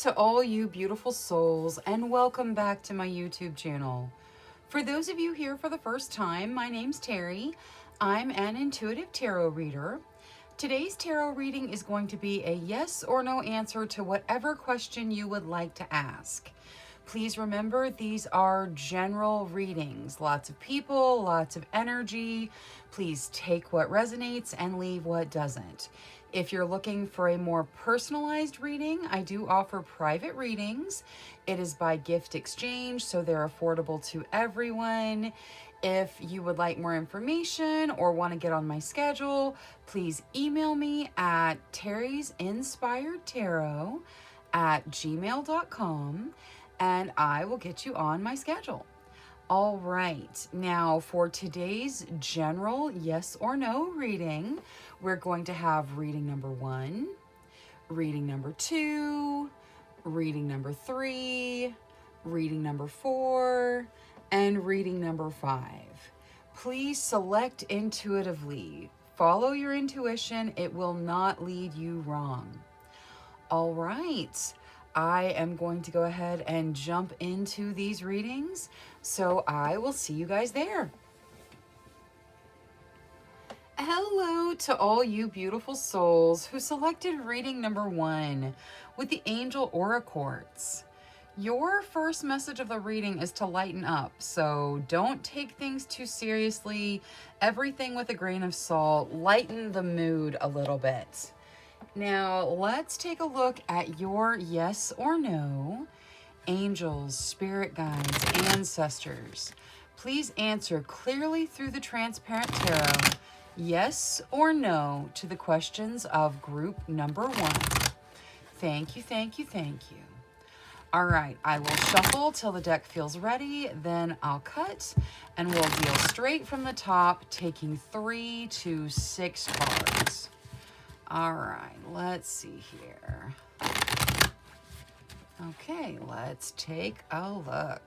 to all you beautiful souls, and welcome back to my YouTube channel. For those of you here for the first time, my name's Cheri. I'm an intuitive tarot reader. Today's tarot reading is going to be a yes or no answer to whatever question you would like to ask. Please remember, these are general readings. Lots of people, lots of energy. Please take what resonates and leave what doesn't. If you're looking for a more personalized reading, I do offer private readings. It is by gift exchange, so they're affordable to everyone. If you would like more information or want to get on my schedule, please email me at TerrisInspiredTarot@gmail.com and I will get you on my schedule. All right, now for today's general yes or no reading, we're going to have reading number 1, reading number 2, reading number 3, reading number 4, and reading number 5. Please select intuitively. Follow your intuition. It will not lead you wrong. All right. I am going to go ahead and jump into these readings, so I will see you guys there. Hello to all you beautiful souls who selected reading number 1 with the Angel Aura Quartz. Your first message of the reading is to lighten up, so don't take things too seriously. Everything with a grain of salt. Lighten the mood a little bit. Now, let's take a look at your yes or no. Angels, spirit guides, ancestors, please answer clearly through the transparent tarot, yes or no, to the questions of group number 1. Thank you, thank you, thank you. All right, I will shuffle till the deck feels ready, then I'll cut, and we'll deal straight from the top, taking 3 to 6 cards. All right, let's see here. Okay, let's take a look.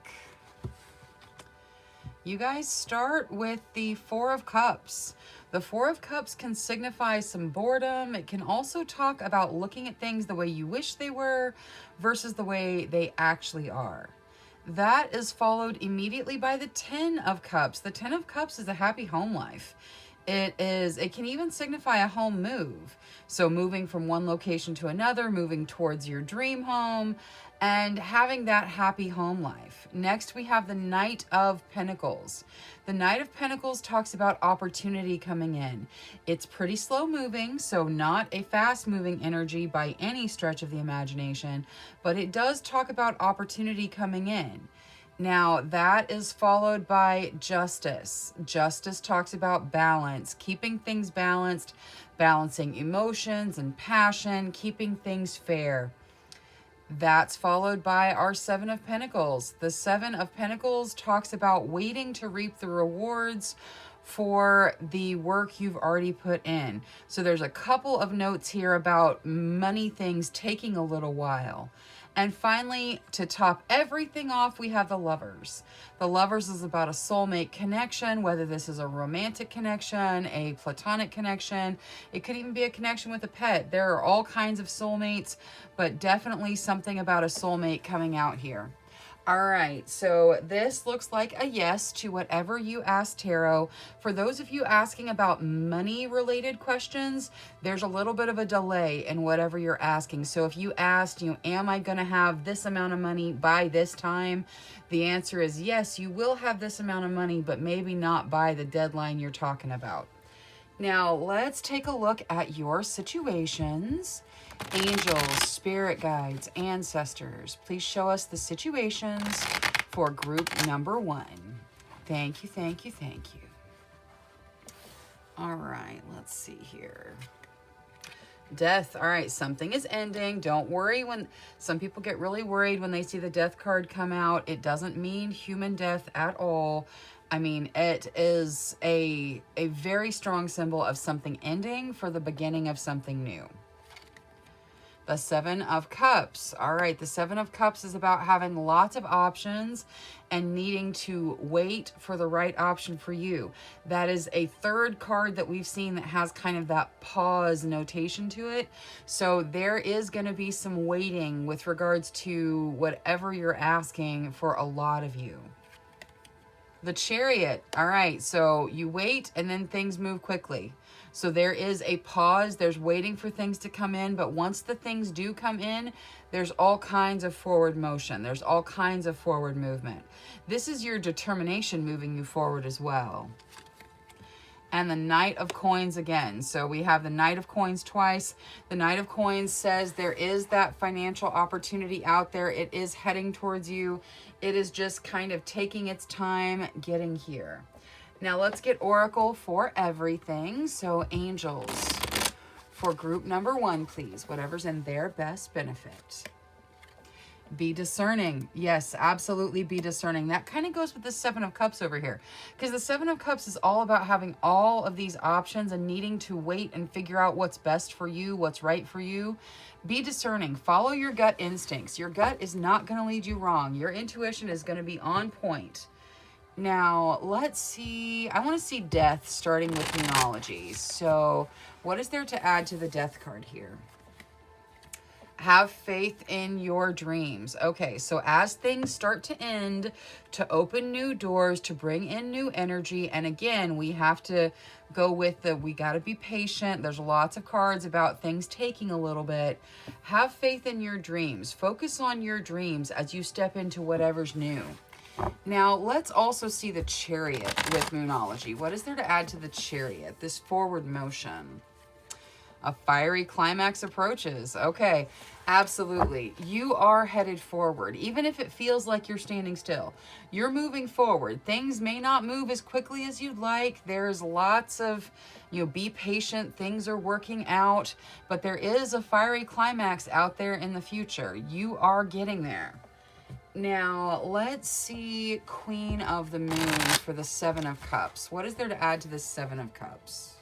You guys start with the 4 of Cups. The 4 of Cups can signify some boredom. It can also talk about looking at things the way you wish they were versus the way they actually are. That is followed immediately by the 10 of Cups. The 10 of Cups is a happy home life. It can even signify a home move. So moving from one location to another, moving towards your dream home, and having that happy home life. Next, we have the Knight of Pentacles. The Knight of Pentacles talks about opportunity coming in. It's pretty slow moving, so not a fast moving energy by any stretch of the imagination, but it does talk about opportunity coming in. Now, that is followed by Justice. Justice talks about balance, keeping things balanced, balancing emotions and passion, keeping things fair. That's followed by our 7 of Pentacles. The 7 of Pentacles talks about waiting to reap the rewards for the work you've already put in. So there's a couple of notes here about money things taking a little while. And finally, to top everything off, we have the Lovers. The Lovers is about a soulmate connection, whether this is a romantic connection, a platonic connection. It could even be a connection with a pet. There are all kinds of soulmates, but definitely something about a soulmate coming out here. All right, so this looks like a yes to whatever you asked tarot. For those of you asking about money-related questions, there's a little bit of a delay in whatever you're asking. So if you asked, am I going to have this amount of money by this time? The answer is yes, you will have this amount of money, but maybe not by the deadline you're talking about. Now, let's take a look at your situations. Angels, spirit guides, ancestors, please show us the situations for group number 1. Thank you, thank you, thank you. All right, let's see here. Death. All right, something is ending. Don't worry when some people get really worried when they see the death card come out. It doesn't mean human death at all. I mean, it is a very strong symbol of something ending for the beginning of something new. The Seven of Cups. All right, the Seven of Cups is about having lots of options and needing to wait for the right option for you. That is a third card that we've seen that has kind of that pause notation to it. So there is going to be some waiting with regards to whatever you're asking for a lot of you. The Chariot. All right, so you wait and then things move quickly. So there is a pause. There's waiting for things to come in, but once the things do come in, there's all kinds of forward motion. There's all kinds of forward movement. This is your determination moving you forward as well. And the Knight of Coins again. So we have the Knight of Coins twice. The Knight of Coins says there is that financial opportunity out there. It is heading towards you. It is just kind of taking its time getting here. Now let's get Oracle for everything. So angels, for group number 1, please. Whatever's in their best benefit. Be discerning. Yes, absolutely be discerning. That kind of goes with the Seven of Cups over here. Because the Seven of Cups is all about having all of these options and needing to wait and figure out what's best for you, what's right for you. Be discerning. Follow your gut instincts. Your gut is not going to lead you wrong. Your intuition is going to be on point. Now, let's see. I want to see death starting with Moonology. So, what is there to add to the death card here? Have faith in your dreams. Okay, so as things start to end, to open new doors, to bring in new energy, and again, we have to go with we got to be patient. There's lots of cards about things taking a little bit. Have faith in your dreams. Focus on your dreams as you step into whatever's new. Now, let's also see the Chariot with Moonology. What is there to add to the Chariot? This forward motion. A fiery climax approaches. Okay, absolutely. You are headed forward. Even if it feels like you're standing still, you're moving forward. Things may not move as quickly as you'd like. There's lots of, be patient. Things are working out, but there is a fiery climax out there in the future. You are getting there. Now, let's see Queen of the Moon for the Seven of Cups. What is there to add to the Seven of Cups?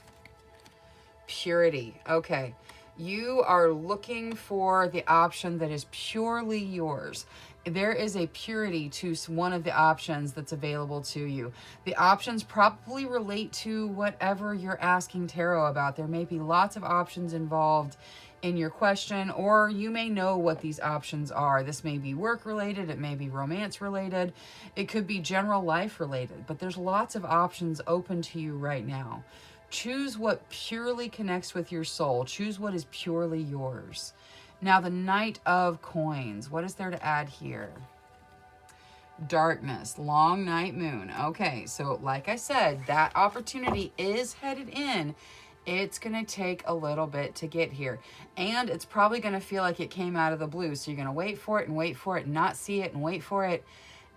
Purity. Okay. You are looking for the option that is purely yours. There is a purity to one of the options that's available to you. The options probably relate to whatever you're asking tarot about. There may be lots of options involved in your question, or you may know what these options are. This may be work related, it may be romance related, it could be general life related, but there's lots of options open to you right now. Choose what purely connects with your soul. Choose what is purely yours. Now, the Knight of Coins. What is there to add here? Darkness, long night moon. Okay, so like I said, that opportunity is headed in. It's going to take a little bit to get here. And it's probably going to feel like it came out of the blue. So you're going to wait for it and not see it and wait for it.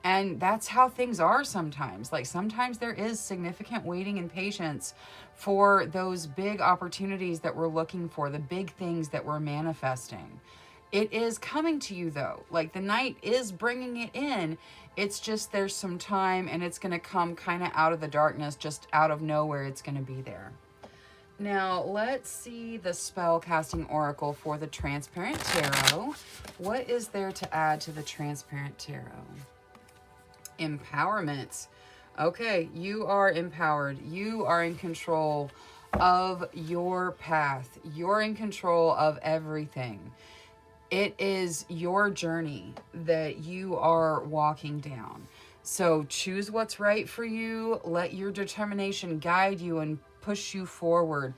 And that's how things are sometimes. Like sometimes there is significant waiting and patience for those big opportunities that we're looking for, the big things that we're manifesting. It is coming to you though. Like the night is bringing it in. It's just there's some time and it's going to come kind of out of the darkness, just out of nowhere. It's going to be there. Now, let's see the spell casting oracle for the Transparent Tarot. What is there to add to the Transparent Tarot? Empowerment. Okay, you are empowered. You are in control of your path. You're in control of everything. It is your journey that you are walking down. So choose what's right for you. Let your determination guide you and push you forward.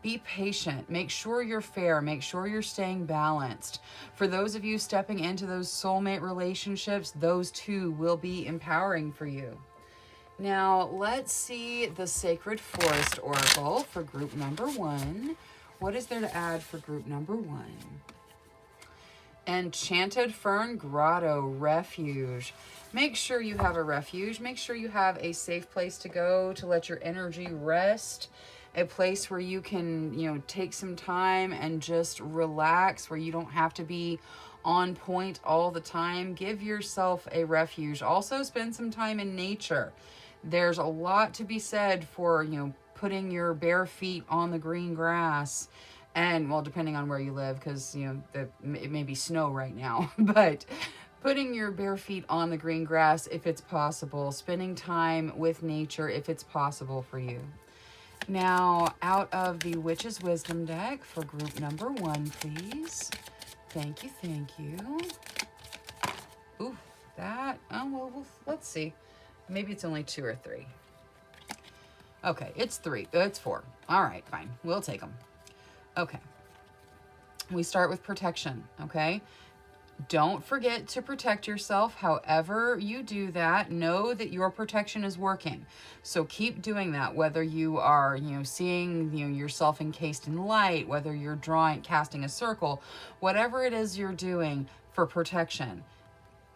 Be patient. Make sure you're fair. Make sure you're staying balanced. For those of you stepping into those soulmate relationships, those too will be empowering for you. Now, let's see the Sacred Forest Oracle for group number 1. What is there to add for group number 1? Enchanted Fern Grotto, refuge. Make sure you have a refuge. Make sure you have a safe place to go to let your energy rest. A place where you can, take some time and just relax, where you don't have to be on point all the time. Give yourself a refuge. Also, spend some time in nature. There's a lot to be said for, putting your bare feet on the green grass And, well, depending on where you live, because, you know, it may be snow right now, but putting your bare feet on the green grass if it's possible, spending time with nature if it's possible for you. Now, out of the Witch's Wisdom deck for group number 1, please. Thank you, thank you. Ooh, that, oh, well, let's see. Maybe it's only 2 or 3. Okay, it's 3. It's 4. All right, fine. We'll take them. Okay. We start with protection, okay? Don't forget to protect yourself. However you do that, know that your protection is working. So keep doing that, whether you are, you know, seeing, you know, yourself encased in light, whether you're casting a circle, whatever it is you're doing for protection.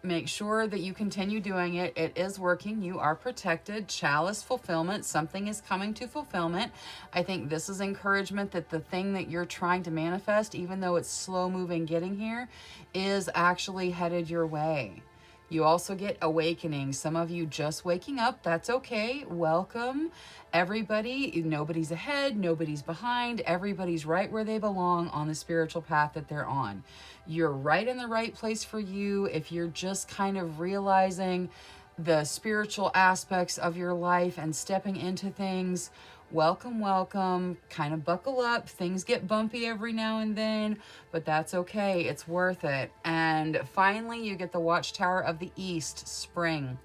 Make sure that you continue doing it. It is working. You are protected. Chalice fulfillment. Something is coming to fulfillment. I think this is encouragement that the thing that you're trying to manifest, even though it's slow moving getting here, is actually headed your way. You also get awakening. Some of you just waking up. That's okay. Welcome. Everybody, nobody's ahead, nobody's behind. Everybody's right where they belong on the spiritual path that they're on. You're right in the right place for you if you're just kind of realizing the spiritual aspects of your life and stepping into things. Welcome, welcome. Kind of buckle up. Things get bumpy every now and then, but that's okay. It's worth it. And finally, you get the Watchtower of the East, Spring.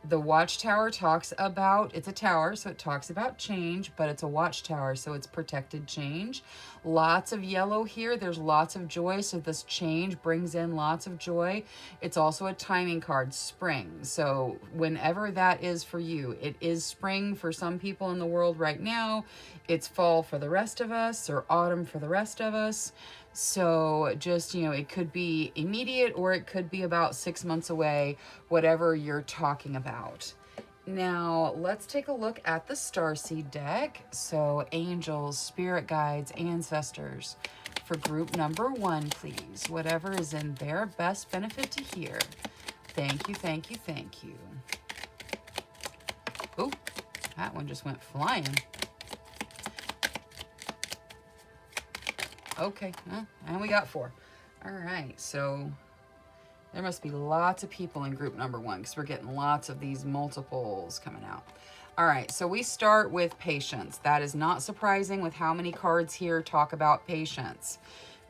The Watchtower talks about, it's a tower, so it talks about change, but it's a watchtower, so it's protected change. Lots of yellow here. There's lots of joy, so this change brings in lots of joy. It's also a timing card, spring. So whenever that is for you, it is spring for some people in the world right now. It's fall for the rest of us, or autumn for the rest of us. So just, you know, it could be immediate or it could be about 6 months away, whatever you're talking about. Now, let's take a look at the Starseed deck. So angels, spirit guides, ancestors for group number 1, please. Whatever is in their best benefit to hear. Thank you, thank you, thank you. Oh, that one just went flying. Okay, and we got 4. All right, so there must be lots of people in group number 1 because we're getting lots of these multiples coming out. All right, so we start with patience. That is not surprising with how many cards here talk about patience.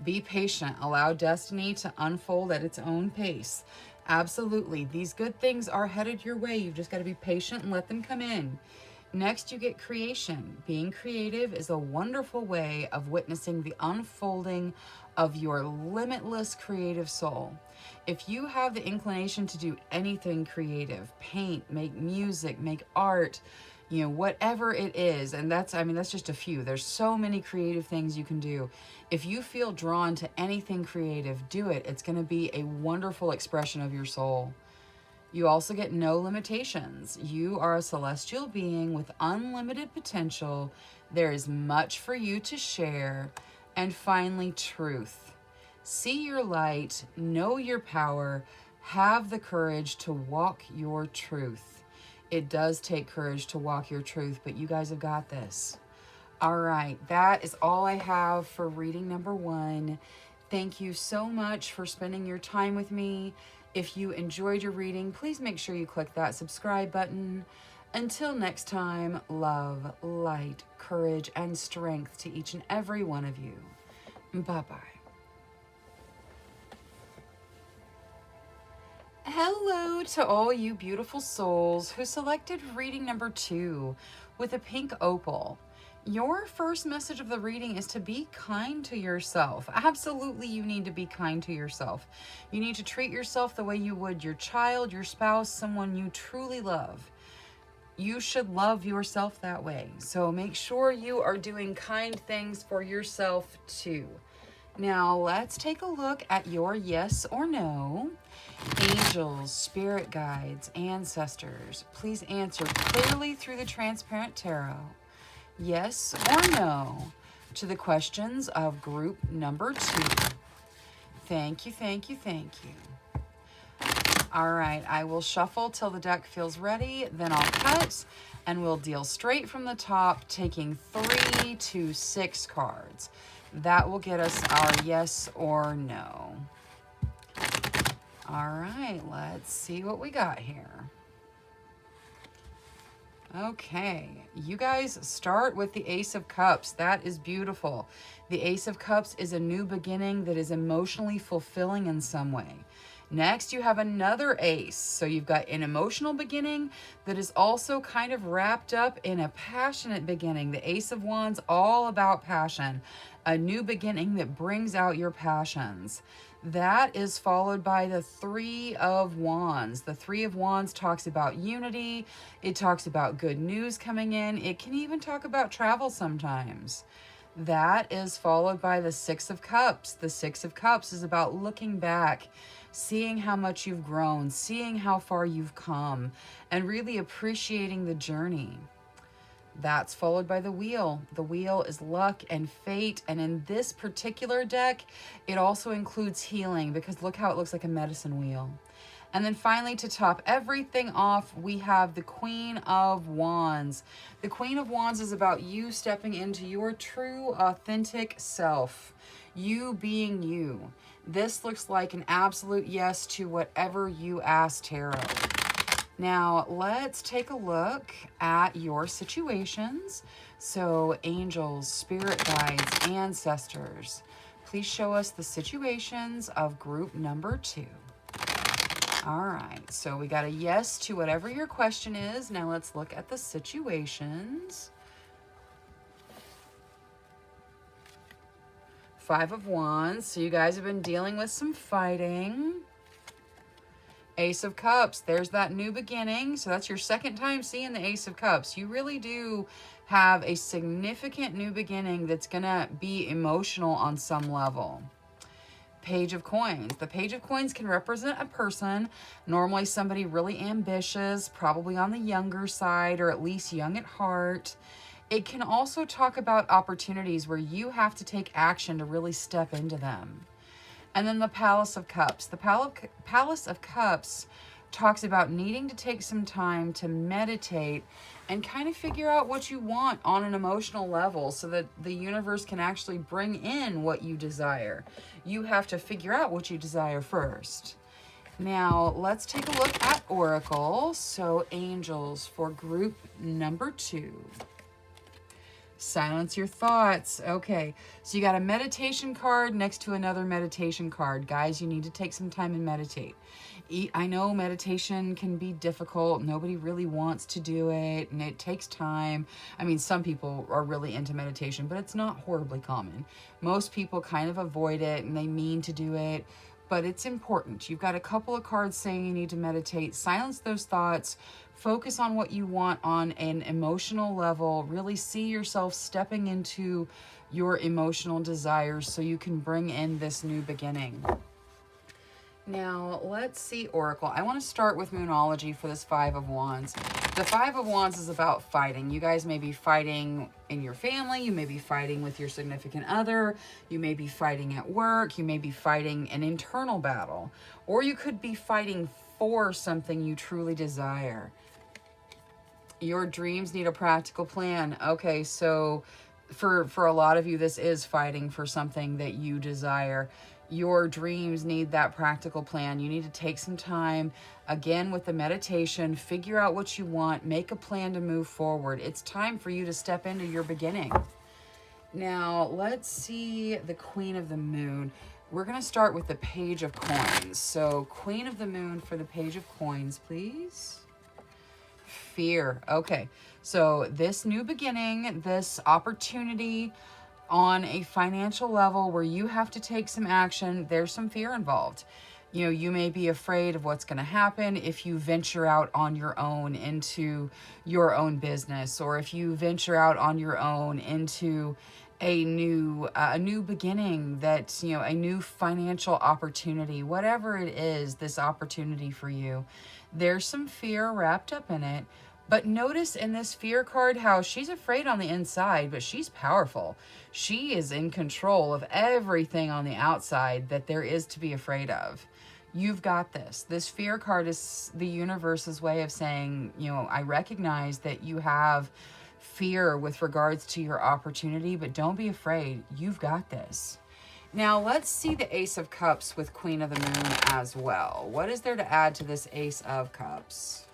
Be patient. Allow destiny to unfold at its own pace. Absolutely. These good things are headed your way. You've just got to be patient and let them come in. Next, you get creation. Being creative is a wonderful way of witnessing the unfolding of your limitless creative soul. If you have the inclination to do anything creative, paint, make music, make art, you know, whatever it is, and that's just a few. There's so many creative things you can do. If you feel drawn to anything creative, do it. It's going to be a wonderful expression of your soul. You also get no limitations. You are a celestial being with unlimited potential. There is much for you to share. And finally, truth. See your light, know your power, have the courage to walk your truth. It does take courage to walk your truth, but you guys have got this. All right, that is all I have for reading number 1. Thank you so much for spending your time with me. If you enjoyed your reading, please make sure you click that subscribe button. Until next time, love, light, courage, and strength to each and every one of you. Bye-bye. Hello to all you beautiful souls who selected reading number 2 with a pink opal. Your first message of the reading is to be kind to yourself. Absolutely, you need to be kind to yourself. You need to treat yourself the way you would your child, your spouse, someone you truly love. You should love yourself that way. So make sure you are doing kind things for yourself too. Now, let's take a look at your yes or no. Angels, spirit guides, ancestors, please answer clearly through the transparent tarot. Yes or no to the questions of group number 2. Thank you, thank you, thank you. All right, I will shuffle till the deck feels ready, then I'll cut, and we'll deal straight from the top, taking 3 to 6 cards. That will get us our yes or no. All right, let's see what we got here. Okay, you guys start with the Ace of Cups. That is beautiful. The Ace of Cups is a new beginning that is emotionally fulfilling in some way. Next, you have another ace. So you've got an emotional beginning that is also kind of wrapped up in a passionate beginning. The Ace of Wands, all about passion. A new beginning that brings out your passions. That is followed by the Three of Wands. The Three of Wands talks about unity. It talks about good news coming in. It can even talk about travel sometimes. That is followed by the Six of Cups. The Six of Cups is about looking back, seeing how much you've grown, seeing how far you've come, and really appreciating the journey. That's followed by the Wheel. The Wheel is luck and fate, and in this particular deck, it also includes healing, because look how it looks like a medicine wheel. And then finally, to top everything off, we have the Queen of Wands. The Queen of Wands is about you stepping into your true, authentic self, you being you. This looks like an absolute yes to whatever you ask Tarot. Now, let's take a look at your situations. So, angels, spirit guides, ancestors, please show us the situations of group number 2. All right, so we got a yes to whatever your question is. Now let's look at the situations. Five of Wands, so you guys have been dealing with some fighting. Ace of Cups, there's that new beginning. So that's your second time seeing the Ace of Cups. You really do have a significant new beginning that's gonna be emotional on some level. Page of Coins. The Page of Coins can represent a person, normally somebody really ambitious, probably on the younger side, or at least young at heart. It can also talk about opportunities where you have to take action to really step into them. And then the Palace of Cups. The Palace of Cups talks about needing to take some time to meditate and kind of figure out what you want on an emotional level so that the universe can actually bring in what you desire. You have to figure out what you desire first. Now, let's take a look at Oracle. So, angels for group number 2. Silence your thoughts. Okay, so you got a meditation card next to another meditation card. Guys, you need to take some time and meditate. I know meditation can be difficult. Nobody really wants to do it, and it takes time. I mean, some people are really into meditation, but it's not horribly common. Most people kind of avoid it, and they mean to do it, but it's important. You've got a couple of cards saying you need to meditate. Silence those thoughts. Focus on what you want on an emotional level. Really see yourself stepping into your emotional desires so you can bring in this new beginning. Now, let's see Oracle. I want to start with Moonology for this Five of Wands. The Five of Wands is about fighting. You guys may be fighting in your family. You may be fighting with your significant other. You may be fighting at work. You may be fighting an internal battle. Or you could be fighting for something you truly desire. Your dreams need a practical plan. Okay, so for a lot of you, this is fighting for something that you desire. Your dreams need that practical plan. You need to take some time, again, with the meditation, figure out what you want, make a plan to move forward. It's time for you to step into your beginning. Now, let's see the Queen of the Moon. We're going to start with the Page of Coins. So, Queen of the Moon for the Page of Coins, please. Fear. Okay, so this new beginning, this opportunity on a financial level where you have to take some action, there's some fear involved. You know, you may be afraid of what's going to happen if you venture out on your own into your own business, or if you venture out on your own into a new beginning, that, you know, a new financial opportunity, whatever it is, this opportunity for you. There's some fear wrapped up in it. But notice in this fear card how she's afraid on the inside, but she's powerful. She is in control of everything on the outside that there is to be afraid of. You've got this. This fear card is the universe's way of saying, you know, I recognize that you have fear with regards to your opportunity, but don't be afraid. You've got this. Now, let's see the Ace of Cups with Queen of the Moon as well. What is there to add to this Ace of Cups?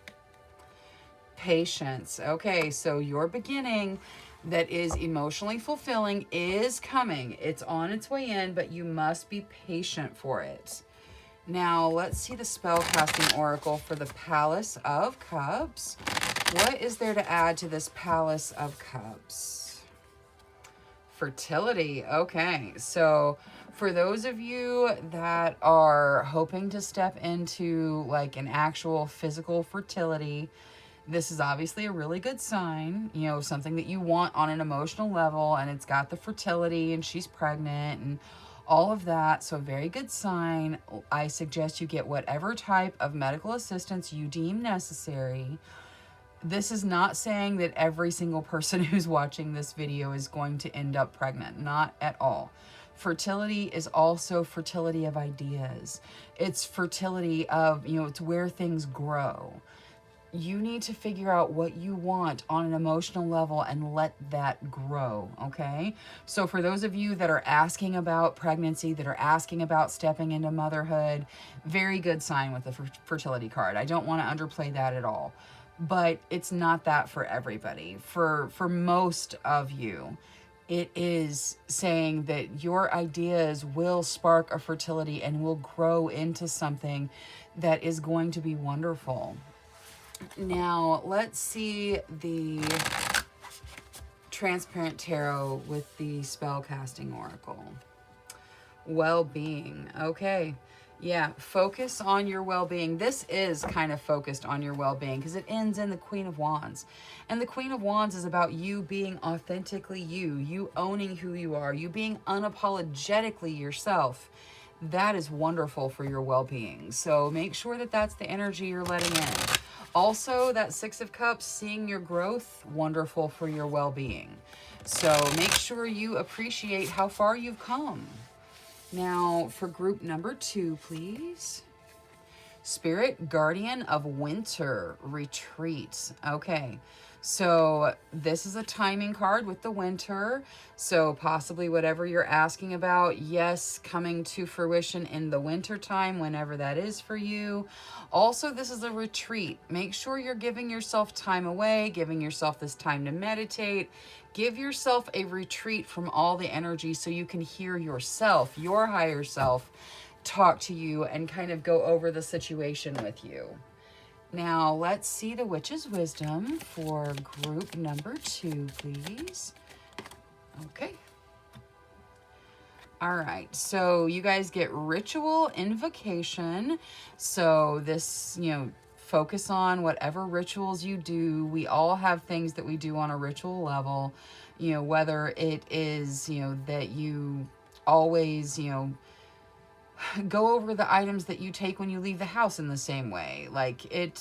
Patience. Okay, so your beginning that is emotionally fulfilling is coming. It's on its way in, but you must be patient for it. Now, let's see the spellcasting oracle for the Palace of Cups. What is there to add to this Palace of Cups? Fertility. Okay, so for those of you that are hoping to step into like an actual physical fertility, this is obviously a really good sign, you know, something that you want on an emotional level, and it's got the fertility and she's pregnant and all of that. So very good sign. I suggest you get whatever type of medical assistance you deem necessary. This is not saying that every single person who's watching this video is going to end up pregnant. Not at all. Fertility is also fertility of ideas. It's fertility of, you know, it's where things grow. You need to figure out what you want on an emotional level and let that grow, okay? So for those of you that are asking about pregnancy, that are asking about stepping into motherhood, very good sign with the fertility card. I don't want to underplay that at all. But it's not that for everybody. For most of you, it is saying that your ideas will spark a fertility and will grow into something that is going to be wonderful. Now, let's see the Transparent Tarot with the Spellcasting Oracle. Well-being. Okay. Yeah, focus on your well-being. This is kind of focused on your well-being because it ends in the Queen of Wands. And the Queen of Wands is about you being authentically you, you owning who you are, you being unapologetically yourself. That is wonderful for your well-being. So make sure that that's the energy you're letting in. Also, that Six of Cups, seeing your growth, wonderful for your well-being. So make sure you appreciate how far you've come. Now, for group number 2, please. Spirit Guardian of Winter Retreat. Okay, so this is a timing card with the winter. So possibly whatever you're asking about, yes, coming to fruition in the winter time, whenever that is for you. Also, this is a retreat. Make sure you're giving yourself time away, giving yourself this time to meditate. Give yourself a retreat from all the energy so you can hear yourself, your higher self, talk to you and kind of go over the situation with you. Now, let's see the Witch's Wisdom for group number 2, please. Okay. All right, so you guys get Ritual Invocation. So this, you know, focus on whatever rituals you do. We all have things that we do on a ritual level, you know, whether it is, you know, that you always, you know, go over the items that you take when you leave the house in the same way. Like it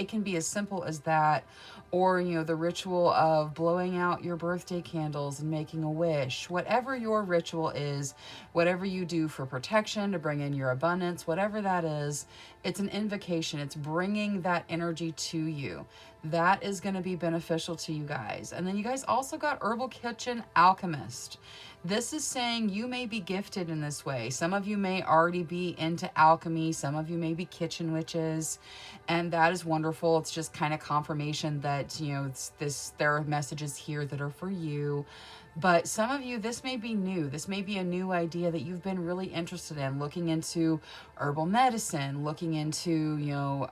can be as simple as that. Or, you know, the ritual of blowing out your birthday candles and making a wish. Whatever your ritual is, whatever you do for protection, to bring in your abundance, whatever that is, it's an invocation. It's bringing that energy to you. That is going to be beneficial to you guys. And then you guys also got Herbal Kitchen Alchemist. This is saying you may be gifted in this way. Some of you may already be into alchemy. Some of you may be kitchen witches. And that is wonderful. It's just kind of confirmation that, you know, there are messages here that are for you. But some of you, this may be new. This may be a new idea that you've been really interested in, looking into herbal medicine, looking into, you know,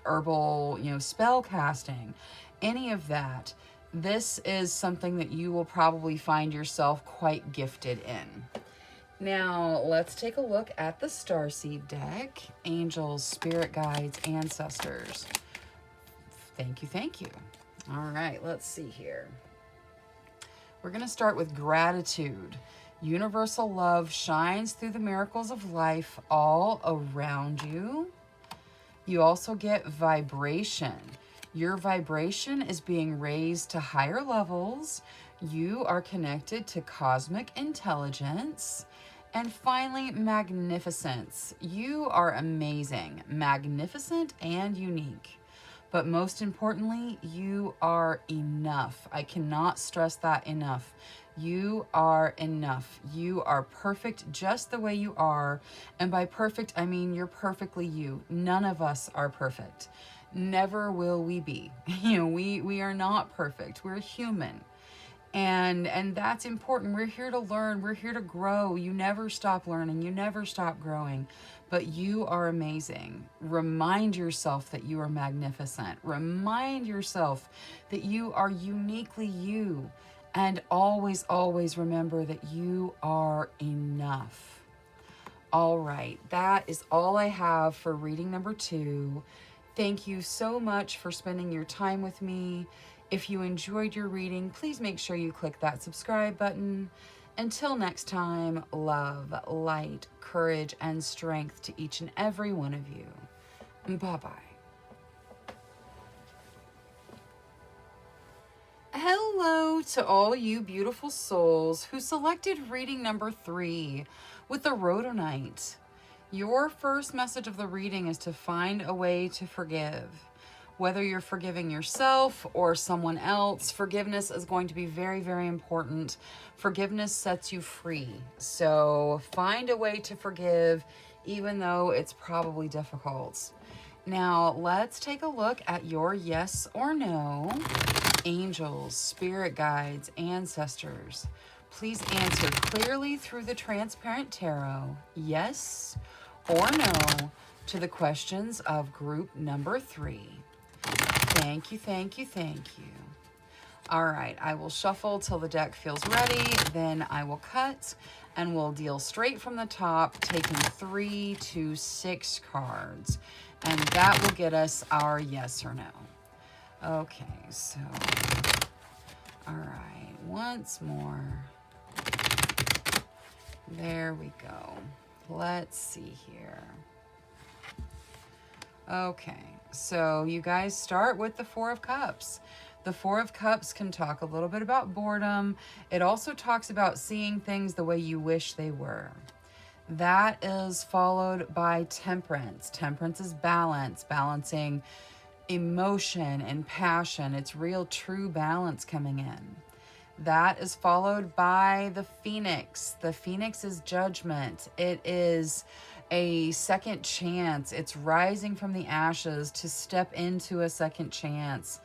herbal, you know, spell casting, any of that. This is something that you will probably find yourself quite gifted in. Now, let's take a look at the Starseed deck. Angels, spirit guides, ancestors. Thank you, thank you. All right, let's see here. We're going to start with gratitude. Universal love shines through the miracles of life all around you. You also get vibration. Your vibration is being raised to higher levels. You are connected to cosmic intelligence. And finally, magnificence. You are amazing, magnificent, and unique. But most importantly, you are enough. I cannot stress that enough. You are enough. You are perfect just the way you are. And by perfect, I mean you're perfectly you. None of us are perfect. Never will we be. We are not perfect. We're human. And that's important. We're here to learn. We're here to grow. You never stop learning. You never stop growing. But you are amazing. Remind yourself that you are magnificent. Remind yourself that you are uniquely you. And always, always remember that you are enough. All right, that is all I have for reading number 2. Thank you so much for spending your time with me. If you enjoyed your reading, please make sure you click that subscribe button. Until next time, love, light, courage, and strength to each and every one of you. Bye-bye. Hello to all you beautiful souls who selected reading number 3 with the Rhodonite. Your first message of the reading is to find a way to forgive. Whether you're forgiving yourself or someone else, forgiveness is going to be very, very important. Forgiveness sets you free. So find a way to forgive, even though it's probably difficult. Now, let's take a look at your yes or no. Angels, spirit guides, ancestors, please answer clearly through the transparent tarot, yes or no, to the questions of group number 3. Thank you, thank you, thank you. All right, I will shuffle till the deck feels ready, then I will cut, and we'll deal straight from the top, taking 3 to 6 cards. And that will get us our yes or no. Okay, so, all right, once more. There we go. Let's see here. Okay, so you guys start with the 4 of Cups. The 4 of Cups can talk a little bit about boredom. It also talks about seeing things the way you wish they were. That is followed by Temperance. Temperance is balance, balancing emotion and passion. It's real true balance coming in. That is followed by the Phoenix. The Phoenix is judgment. It is a second chance. It's rising from the ashes to step into a second chance.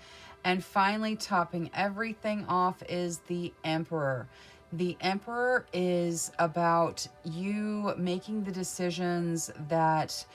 And finally, topping everything off is the Emperor. The Emperor is about you making the decisions that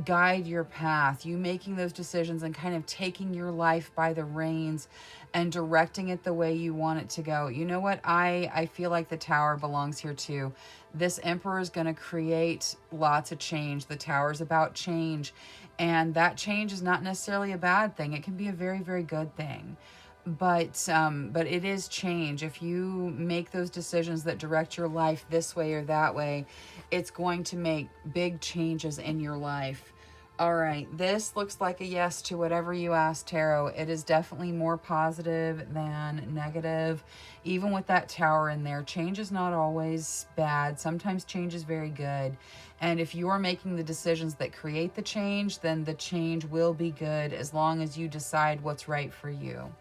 guide your path, you making those decisions and kind of taking your life by the reins and directing it the way you want it to go. You know what? I feel like the Tower belongs here too. This Emperor is going to create lots of change. The Tower is about change, and that change is not necessarily a bad thing. It can be a very, very good thing. But it is change. If you make those decisions that direct your life this way or that way, it's going to make big changes in your life. All right, this looks like a yes to whatever you asked, Tarot. It is definitely more positive than negative. Even with that Tower in there, change is not always bad. Sometimes change is very good. And if you are making the decisions that create the change, then the change will be good as long as you decide what's right for you.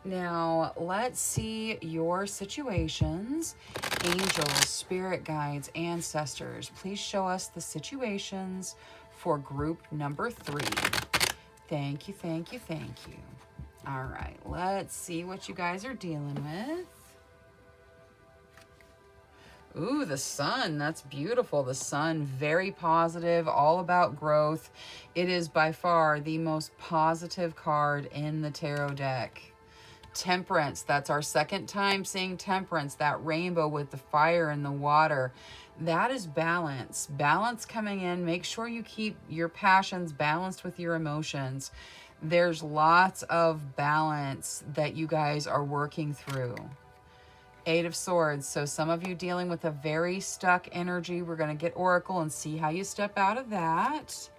Now, let's see your situations. Angels, spirit guides, ancestors, please show us the situations for group number 3. Thank you, thank you, thank you. All right, let's see what you guys are dealing with. Ooh, the Sun, that's beautiful. The Sun, very positive, all about growth. It is by far the most positive card in the tarot deck. Temperance, that's our second time seeing Temperance, that rainbow with the fire and the water. That is balance. Balance coming in. Make sure you keep your passions balanced with your emotions. There's lots of balance that you guys are working through. 8 of Swords. So some of you dealing with a very stuck energy. We're going to get Oracle and see how you step out of that.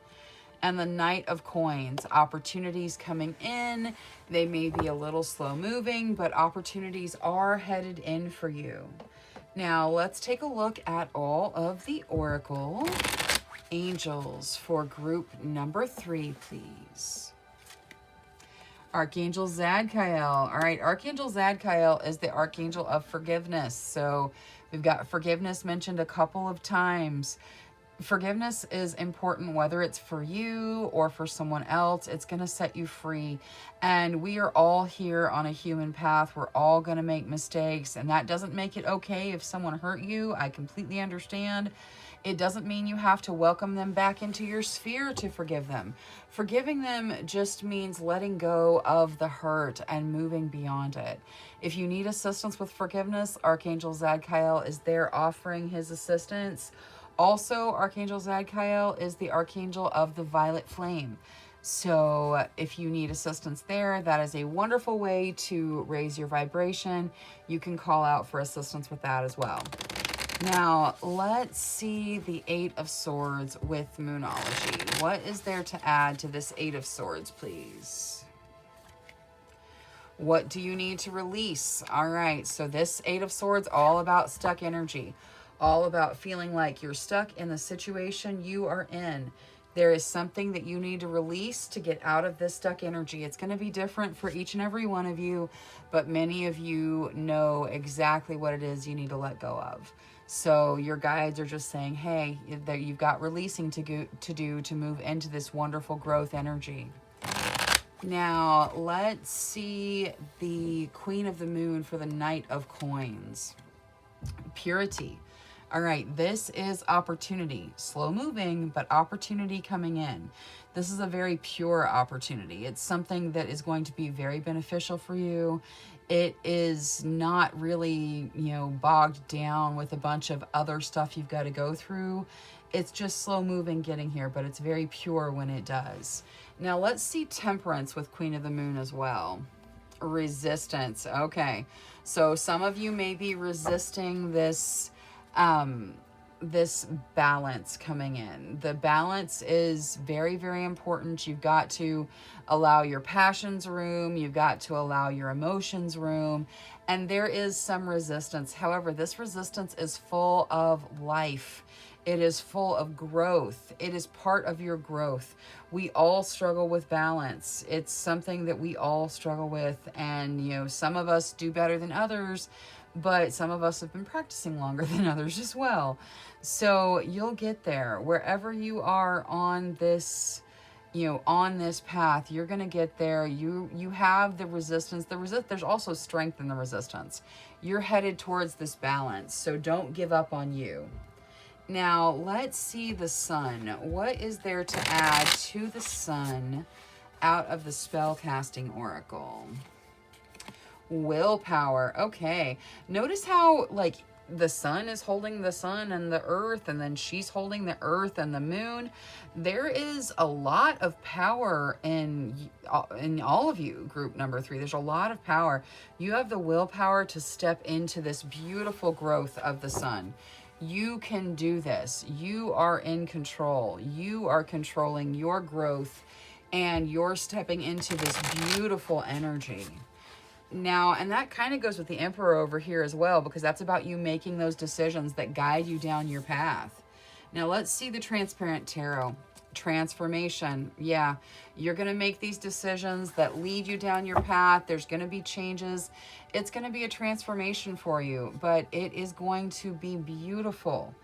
And the Knight of Coins, opportunities coming in. They may be a little slow moving, but opportunities are headed in for you. Now let's take a look at all of the Oracle. Angels for group number 3, please. Archangel Zadkiel. All right, Archangel Zadkiel is the Archangel of forgiveness. So we've got forgiveness mentioned a couple of times. Forgiveness is important, whether it's for you or for someone else. It's going to set you free. And we are all here on a human path. We're all going to make mistakes. And that doesn't make it okay if someone hurt you. I completely understand. It doesn't mean you have to welcome them back into your sphere to forgive them. Forgiving them just means letting go of the hurt and moving beyond it. If you need assistance with forgiveness, Archangel Zadkiel is there offering his assistance. Also, Archangel Zadkiel is the Archangel of the Violet Flame. So if you need assistance there, that is a wonderful way to raise your vibration. You can call out for assistance with that as well. Now, let's see the Eight of Swords with Moonology. What is there to add to this Eight of Swords, please? What do you need to release? All right, so this Eight of Swords, all about stuck energy. All about feeling like you're stuck in the situation you are in. There is something that you need to release to get out of this stuck energy. It's going to be different for each and every one of you, but many of you know exactly what it is you need to let go of. So your guides are just saying, hey, you've got releasing to do to move into this wonderful growth energy. Now, let's see the Queen of the Moon for the Knight of Coins. Purity. All right, this is opportunity. Slow moving, but opportunity coming in. This is a very pure opportunity. It's something that is going to be very beneficial for you. It is not really, bogged down with a bunch of other stuff you've got to go through. It's just slow moving getting here, but it's very pure when it does. Now let's see Temperance with Queen of the Moon as well. Resistance. Okay, so some of you may be resisting this this balance coming in. The balance is very, very important. You've got to allow your passions room. You've got to allow your emotions room. And there is some resistance. However, this resistance is full of life. It is full of growth. It is part of your growth. We all struggle with balance. It's something that we all struggle with. And, some of us do better than others, but some of us have been practicing longer than others as well. So you'll get there. Wherever you are on this, on this path, you're going to get there. You have the resistance. There's also strength in the resistance. You're headed towards this balance. So don't give up on you. Now, let's see the Sun. What is there to add to the Sun out of the Spellcasting Oracle? Willpower. Okay. Notice how, the Sun is holding the Sun and the Earth, and then she's holding the Earth and the Moon. There is a lot of power in all of you, group number 3. There's a lot of power. You have the willpower to step into this beautiful growth of the Sun. You can do this. You are in control. You are controlling your growth, and you're stepping into this beautiful energy. Now, and that kind of goes with the Emperor over here as well, because that's about you making those decisions that guide you down your path. Now, let's see the Transparent Tarot. Transformation. Yeah, you're going to make these decisions that lead you down your path. There's going to be changes. It's going to be a transformation for you, but it is going to be beautiful.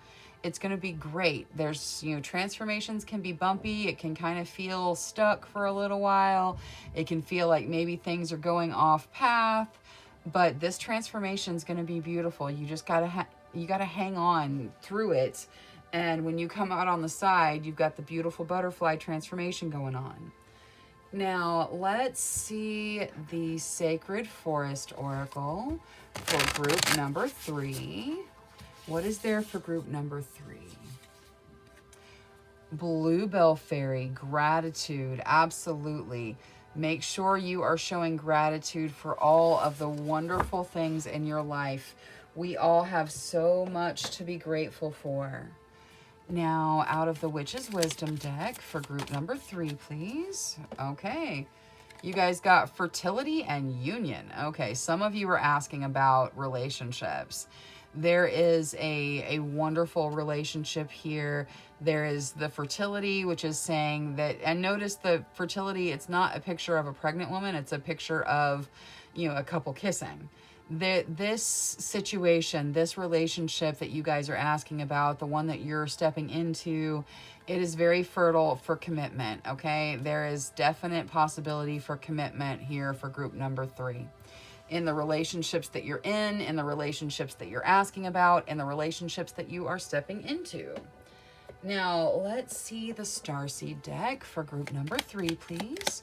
It's going to be great. There's, transformations can be bumpy. It can kind of feel stuck for a little while. It can feel like maybe things are going off path, but this transformation is going to be beautiful. You just got to hang on through it. And when you come out on the side, you've got the beautiful butterfly transformation going on. Now, let's see the Sacred Forest Oracle for group number 3. What is there for group number 3? Bluebell Fairy, gratitude. Absolutely. Make sure you are showing gratitude for all of the wonderful things in your life. We all have so much to be grateful for. Now, out of the Witch's Wisdom deck for group number 3, please. Okay. You guys got fertility and union. Okay, some of you are asking about relationships. There is a wonderful relationship here. There is the fertility, which is saying that, and notice the fertility, it's not a picture of a pregnant woman, it's a picture of, you know, a couple kissing. This situation, this relationship that you guys are asking about, the one that you're stepping into, it is very fertile for commitment, okay? There is definite possibility for commitment here for group number 3. In the relationships that you're in the relationships that you're asking about, in the relationships that you are stepping into. Now, let's see the Starseed deck for group number 3, please.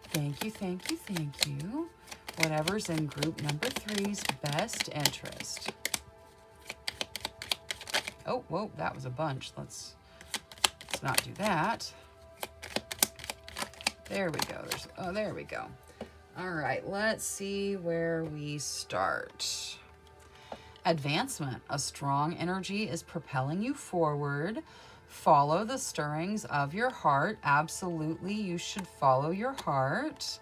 Thank you, thank you, thank you. Whatever's in group number 3's best interest. Oh, whoa, that was a bunch. Let's not do that. There we go. There we go. All right, let's see where we start. Advancement. A strong energy is propelling you forward. Follow the stirrings of your heart. Absolutely, you should follow your heart.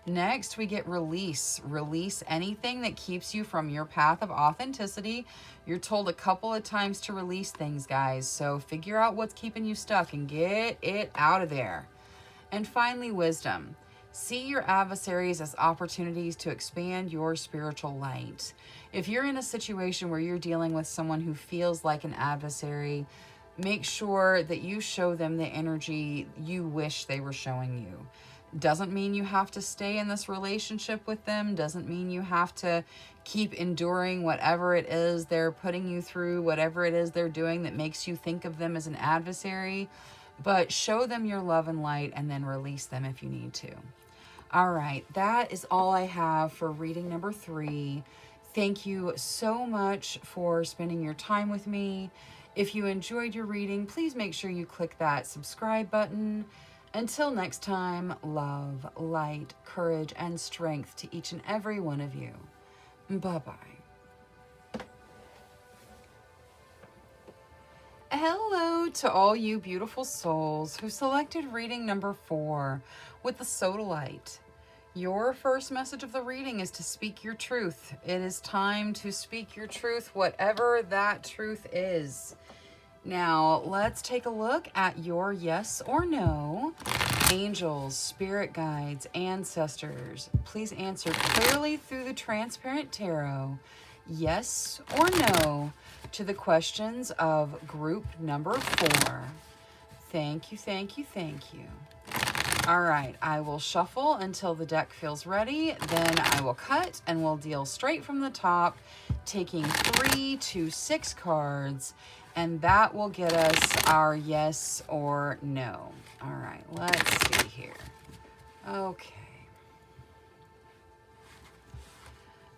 Next, we get release. Release anything that keeps you from your path of authenticity. You're told a couple of times to release things, guys. So figure out what's keeping you stuck and get it out of there. And finally, wisdom. See your adversaries as opportunities to expand your spiritual light. If you're in a situation where you're dealing with someone who feels like an adversary, make sure that you show them the energy you wish they were showing you. Doesn't mean you have to stay in this relationship with them. Doesn't mean you have to keep enduring whatever it is they're putting you through, whatever it is they're doing that makes you think of them as an adversary. But show them your love and light and then release them if you need to. All right, that is all I have for reading number 3. Thank you so much for spending your time with me. If you enjoyed your reading, please make sure you click that subscribe button. Until next time, love, light, courage, and strength to each and every one of you. Bye-bye. Hello to all you beautiful souls who selected reading number 4 with the Sodalite. Your first message of the reading is to speak your truth. It is time to speak your truth, whatever that truth is. Now, let's take a look at your yes or no. Angels, spirit guides, ancestors, please answer clearly through the transparent tarot, yes or no, to the questions of group number 4. Thank you, thank you, thank you. All right, I will shuffle until the deck feels ready. Then I will cut and we'll deal straight from the top, taking 3 to 6 cards. And that will get us our yes or no. All right, let's see here. Okay.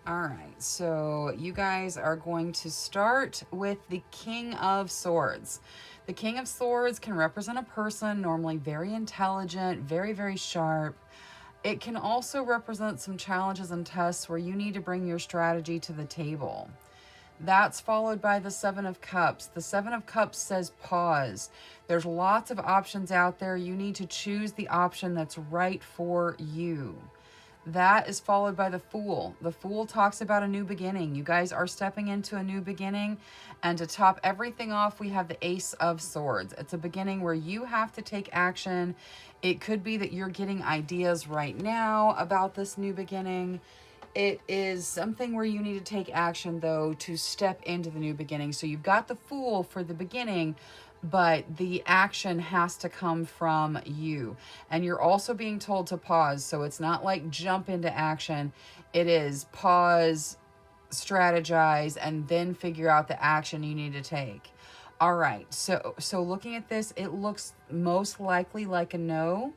All right, so you guys are going to start with the King of Swords. The King of Swords can represent a person, normally very intelligent, very, very sharp. It can also represent some challenges and tests where you need to bring your strategy to the table. That's followed by the Seven of Cups. The Seven of Cups says pause. There's lots of options out there. You need to choose the option that's right for you. That is followed by the Fool. The Fool talks about a new beginning. You guys are stepping into a new beginning. And to top everything off, we have the Ace of Swords. It's a beginning where you have to take action. It could be that you're getting ideas right now about this new beginning. It is something where you need to take action, though, to step into the new beginning. So you've got the Fool for the beginning, but the action has to come from you. And you're also being told to pause. So it's not like jump into action. It is pause, strategize, and then figure out the action you need to take. All right. So looking at this, it looks most likely like a no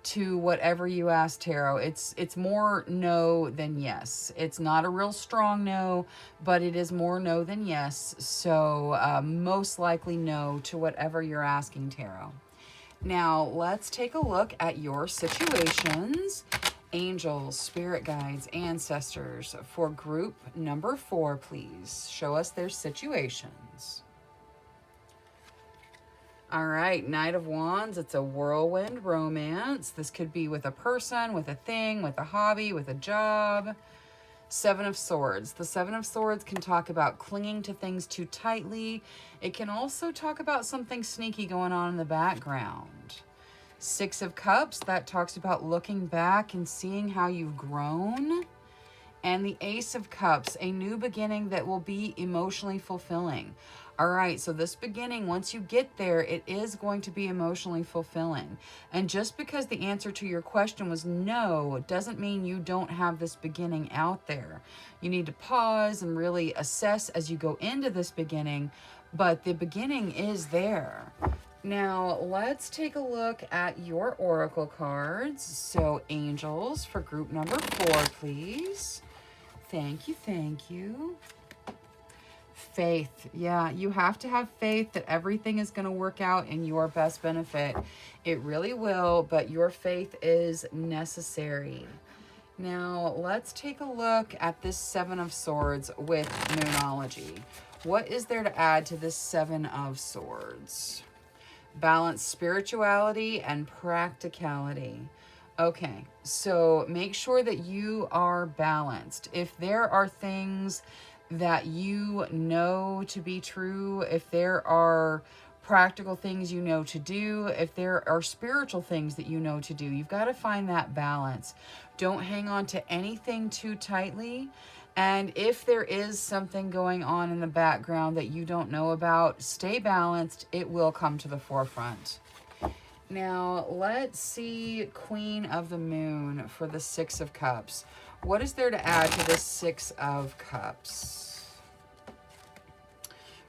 to whatever you ask tarot. It's more no than yes. It's not a real strong no, but it is more no than yes. So most likely no to whatever you're asking tarot. Now let's take a look at your situations. Angels, spirit guides, ancestors for group number 4, please show us their situations. All right, Knight of Wands, it's a whirlwind romance. This could be with a person, with a thing, with a hobby, with a job. Seven of Swords. The Seven of Swords can talk about clinging to things too tightly. It can also talk about something sneaky going on in the background. Six of Cups, that talks about looking back and seeing how you've grown. And the Ace of Cups, a new beginning that will be emotionally fulfilling. All right, so this beginning, once you get there, it is going to be emotionally fulfilling. And just because the answer to your question was no, doesn't mean you don't have this beginning out there. You need to pause and really assess as you go into this beginning, but the beginning is there. Now, let's take a look at your oracle cards. So, angels for group number 4, please. Thank you, thank you. Faith. Yeah, you have to have faith that everything is going to work out in your best benefit. It really will, but your faith is necessary. Now, let's take a look at this Seven of Swords with Moonology. What is there to add to this Seven of Swords? Balance spirituality and practicality. Okay, so make sure that you are balanced. If there are things that you know to be true, if there are practical things you know to do, if there are spiritual things that you know to do, you've got to find that balance. Don't hang on to anything too tightly. And if there is something going on in the background that you don't know about, stay balanced. It will come to the forefront. Now, let's see Queen of the Moon for the Six of Cups. What is there to add to the Six of Cups?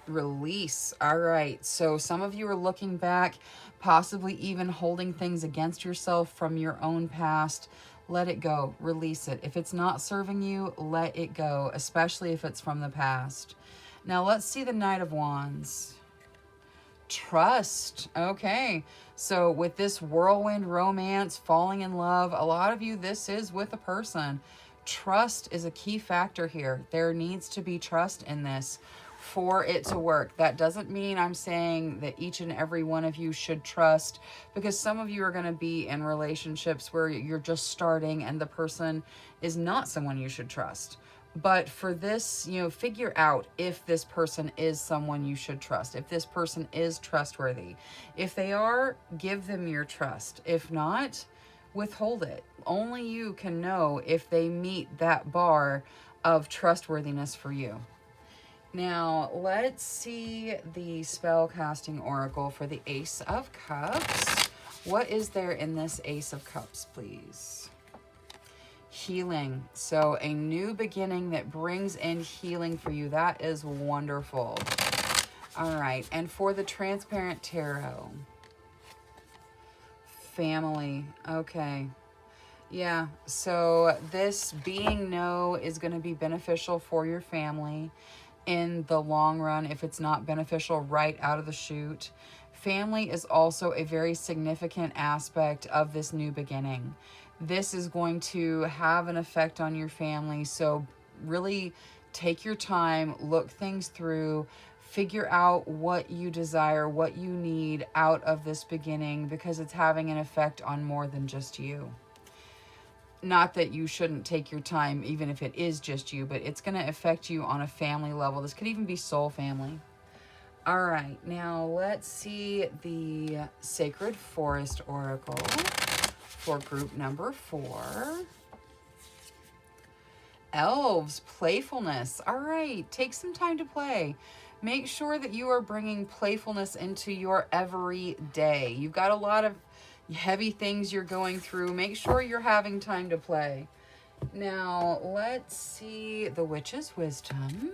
Release. All right. So some of you are looking back, possibly even holding things against yourself from your own past. Let it go. Release it. If it's not serving you, let it go, especially if it's from the past. Now, let's see the Knight of Wands. Trust. Okay. So with this whirlwind romance, falling in love, a lot of you, this is with a person. Trust is a key factor here. There needs to be trust in this for it to work. That doesn't mean I'm saying that each and every one of you should trust, because some of you are going to be in relationships where you're just starting and the person is not someone you should trust. But for this, figure out if this person is someone you should trust, if this person is trustworthy. If they are, give them your trust. If not, withhold it. Only you can know if they meet that bar of trustworthiness for you. Now, let's see the spellcasting oracle for the Ace of Cups. What is there in this Ace of Cups, please? Healing. So a new beginning that brings in healing for you. That is wonderful. All right. And for the Transparent Tarot, family. Okay. Yeah. So this being no is going to be beneficial for your family in the long run, if it's not beneficial right out of the chute. Family is also a very significant aspect of this new beginning. This is going to have an effect on your family. So really take your time, look things through, figure out what you desire, what you need out of this beginning, because it's having an effect on more than just you. Not that you shouldn't take your time, even if it is just you, but it's going to affect you on a family level. This could even be soul family. All right, now let's see the Sacred Forest Oracle for group number 4. Elves, playfulness. All right, take some time to play. Make sure that you are bringing playfulness into your everyday. You've got a lot of heavy things you're going through. Make sure you're having time to play. Now, let's see the Witch's Wisdom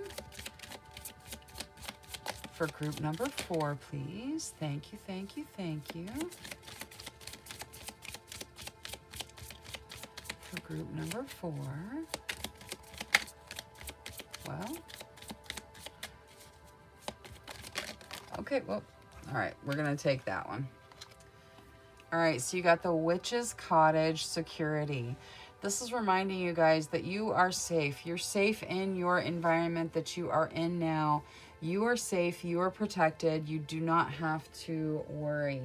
for group number 4, please. Thank you, thank you, thank you. For group number 4. Well. Okay, well, all right, we're going to take that one. All right, so you got the Witch's Cottage Security. This is reminding you guys that you are safe. You're safe in your environment that you are in now. You are safe. You are protected. You do not have to worry.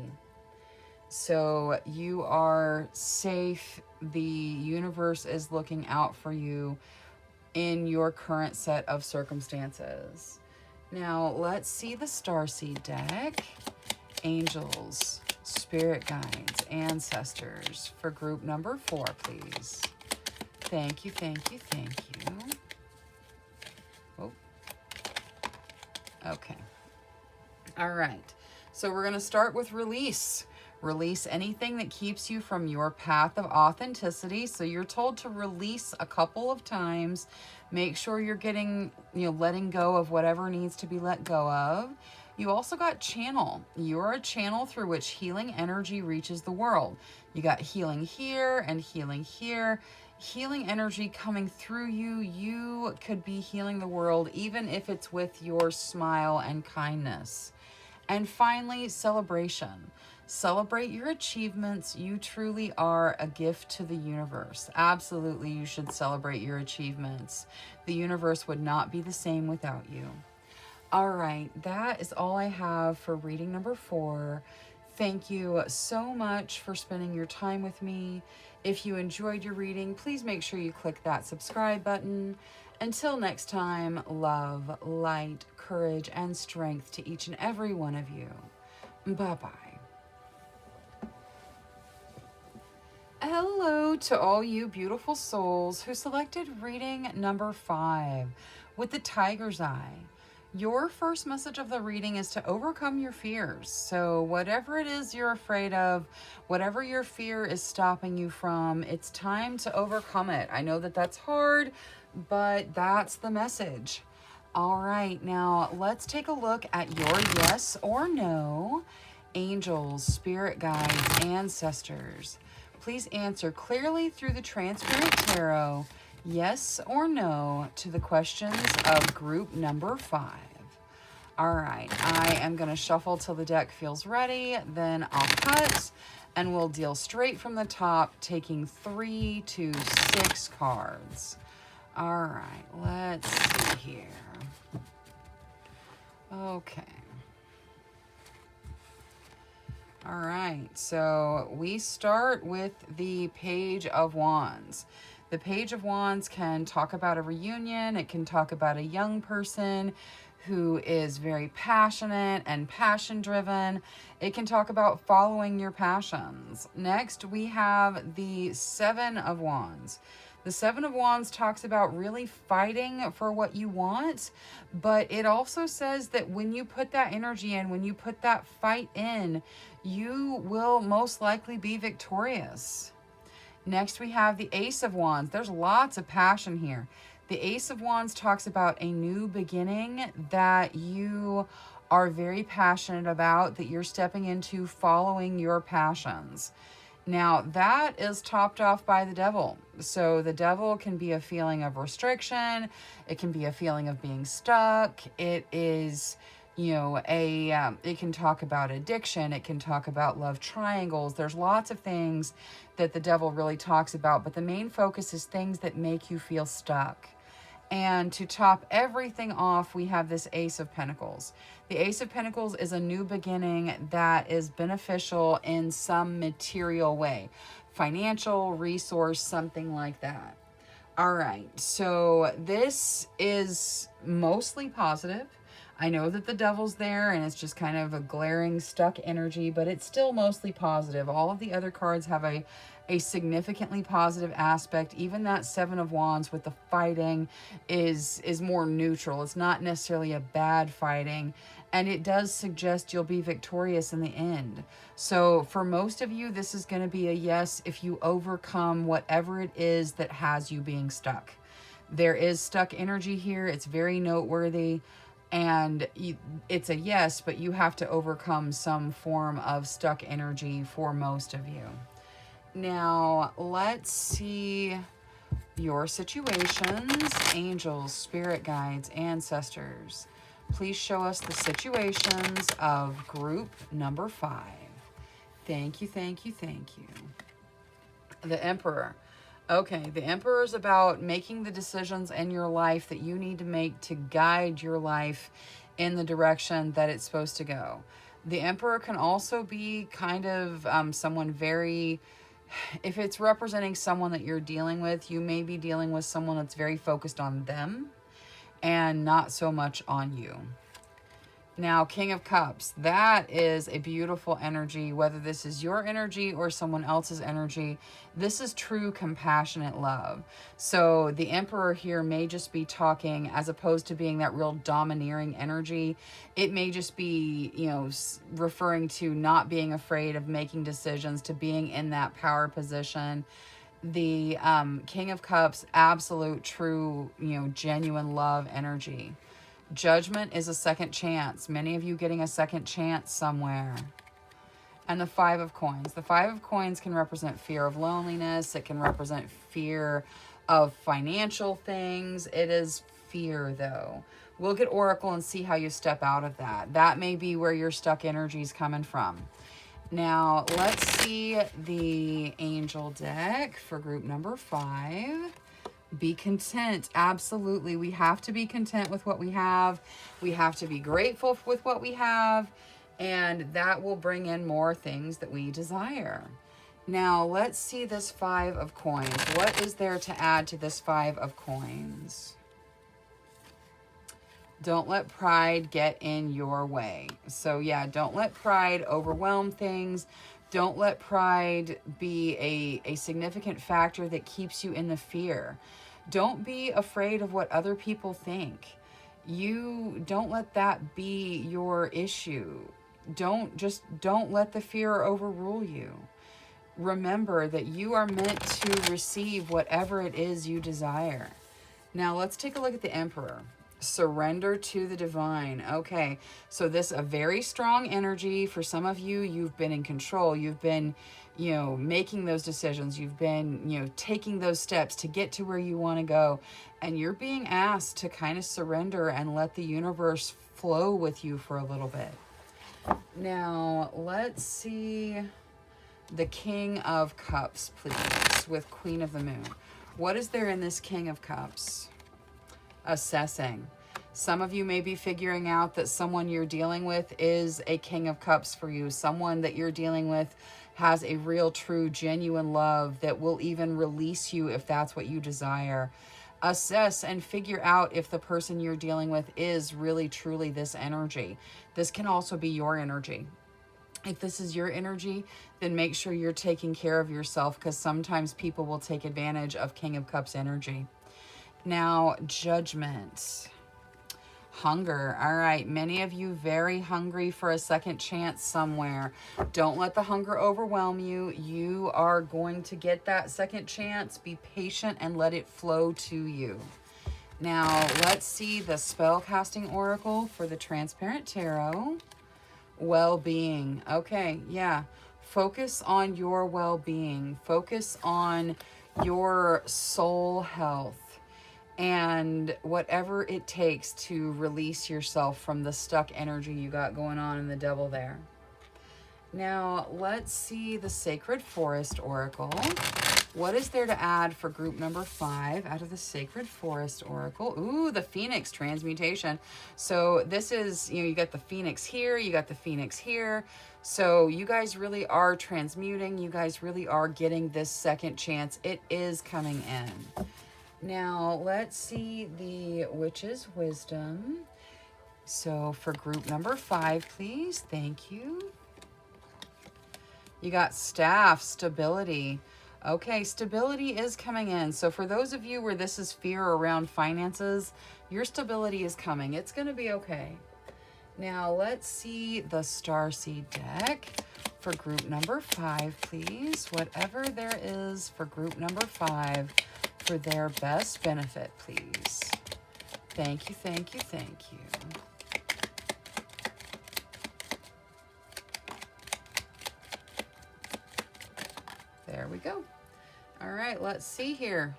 So you are safe. The universe is looking out for you. in your current set of circumstances. Now, let's see the Starseed deck. Angels, spirit guides, ancestors for group number 4, please. Thank you, thank you, thank you. Oh. Okay. All right. So we're going to start with release. Release anything that keeps you from your path of authenticity. So you're told to release a couple of times. Make sure you're getting, letting go of whatever needs to be let go of. You also got channel. You're a channel through which healing energy reaches the world. You got healing here and healing here. Healing energy coming through you. You could be healing the world, even if it's with your smile and kindness. And finally, celebration. Celebrate your achievements. You truly are a gift to the universe. Absolutely, you should celebrate your achievements. The universe would not be the same without you. All right, that is all I have for reading number 4. Thank you so much for spending your time with me. If you enjoyed your reading, please make sure you click that subscribe button. Until next time, love, light, courage, and strength to each and every one of you. Bye-bye. Hello to all you beautiful souls who selected reading number 5 with the Tiger's Eye. Your first message of the reading is to overcome your fears. So whatever it is you're afraid of, whatever your fear is stopping you from, it's time to overcome it. I know that that's hard, but that's the message. All right, now let's take a look at your yes or no. Angels, spirit guides, ancestors. Please answer clearly through the Transparent Tarot, yes or no, to the questions of group number 5. All right, I am going to shuffle till the deck feels ready, then I'll cut, and we'll deal straight from the top, taking 3 to 6 cards. All right, let's see here. Okay. All right, so we start with the Page of Wands. The Page of Wands can talk about a reunion. It can talk about a young person who is very passionate and passion-driven. It can talk about following your passions. Next, we have the Seven of Wands. The Seven of Wands talks about really fighting for what you want, but it also says that when you put that energy in, when you put that fight in, you will most likely be victorious. Next, we have the Ace of Wands. There's lots of passion here. The Ace of Wands talks about a new beginning that you are very passionate about, that you're stepping into following your passions. Now, that is topped off by the Devil. So the Devil can be a feeling of restriction. It can be a feeling of being stuck. It is, it can talk about addiction. It can talk about love triangles. There's lots of things that the Devil really talks about, but the main focus is things that make you feel stuck. And to top everything off, we have this Ace of Pentacles. The Ace of Pentacles is a new beginning that is beneficial in some material way. Financial, resource, something like that. All right, so this is mostly positive. I know that the Devil's there and it's just kind of a glaring stuck energy, but it's still mostly positive. All of the other cards have a significantly positive aspect. Even that Seven of Wands with the fighting is more neutral. It's not necessarily a bad fighting, and it does suggest you'll be victorious in the end. So for most of you, this is going to be a yes if you overcome whatever it is that has you being stuck. There is stuck energy here. It's very noteworthy. And it's a yes, but you have to overcome some form of stuck energy for most of you. Now, let's see your situations. Angels, spirit guides, ancestors. Please show us the situations of group number 5. Thank you, thank you, thank you. The Emperor. Okay, the Emperor is about making the decisions in your life that you need to make to guide your life in the direction that it's supposed to go. The Emperor can also be kind of someone very If it's representing someone that you're dealing with, you may be dealing with someone that's very focused on them and not so much on you. Now, King of Cups, that is a beautiful energy, whether this is your energy or someone else's energy. This is true compassionate love. So the Emperor here may just be talking, as opposed to being that real domineering energy, it may just be, you know, referring to not being afraid of making decisions, to being in that power position. The King of Cups, absolute, true, you know, genuine love energy. Judgment is a second chance. Many of you getting a second chance somewhere. And the Five of Coins. The Five of Coins can represent fear of loneliness. It can represent fear of financial things. It is fear, though. We'll get Oracle and see how you step out of that. That may be where your stuck energy is coming from. Now, let's see the Angel deck for group number 5. Be content. Absolutely. We have to be content with what we have. We have to be grateful with what we have. And that will bring in more things that we desire. Now, let's see this 5 of Coins. What is there to add to this 5 of Coins? Don't let pride get in your way. So yeah, don't let pride overwhelm things. Don't let pride be a significant factor that keeps you in the fear. Don't be afraid of what other people think. You don't let that be your issue. Don't let the fear overrule you. Remember that you are meant to receive whatever it is you desire. Now let's take a look at the Emperor. Surrender to the divine. Okay, so this a very strong energy. For some of you, you've been in control. You've been, you know, making those decisions. You've been, you know, taking those steps to get to where you want to go. And you're being asked to kind of surrender and let the universe flow with you for a little bit. Now, let's see the King of Cups, please, with Queen of the Moon. What is there in this King of Cups? Assessing. Some of you may be figuring out that someone you're dealing with is a King of Cups for you. Someone that you're dealing with has a real, true, genuine love that will even release you if that's what you desire. Assess and figure out if the person you're dealing with is really, truly this energy. This can also be your energy. If this is your energy, then make sure you're taking care of yourself, because sometimes people will take advantage of King of Cups energy. Now, Judgment. Hunger. All right, many of you very hungry for a second chance somewhere. Don't let the hunger overwhelm you. You are going to get that second chance. Be patient and let it flow to you. Now, let's see the Spellcasting Oracle for the Transparent Tarot. Well-being. Okay, yeah. Focus on your well-being. Focus on your soul health. And whatever it takes to release yourself from the stuck energy you got going on in the Devil there. Now, let's see the Sacred Forest Oracle. What is there to add for group number 5 out of the Sacred Forest Oracle? Ooh, the Phoenix Transmutation. So this is, you know, you got the Phoenix here, you got the Phoenix here. So you guys really are transmuting. You guys really are getting this second chance. It is coming in. Now, let's see the Witch's Wisdom. So for group number 5, please. Thank you. You got Staff, Stability. Okay, stability is coming in. So for those of you where this is fear around finances, your stability is coming. It's going to be okay. Now, let's see the Starseed deck for group number 5, please. Whatever there is for group number 5. For their best benefit, please. Thank you, thank you, thank you. There we go. All right, let's see here.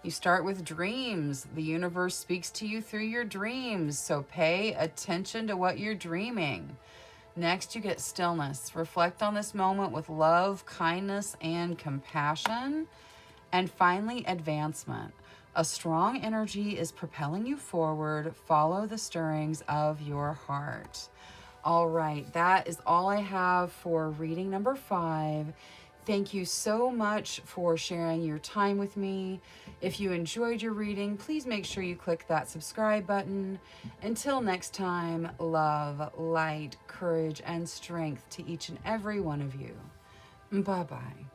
You start with dreams. The universe speaks to you through your dreams, so pay attention to what you're dreaming. Next, you get stillness. Reflect on this moment with love, kindness, and compassion. And finally, advancement. A strong energy is propelling you forward. Follow the stirrings of your heart. All right, that is all I have for reading number 5. Thank you so much for sharing your time with me. If you enjoyed your reading, please make sure you click that subscribe button. Until next time, love, light, courage, and strength to each and every one of you. Bye-bye.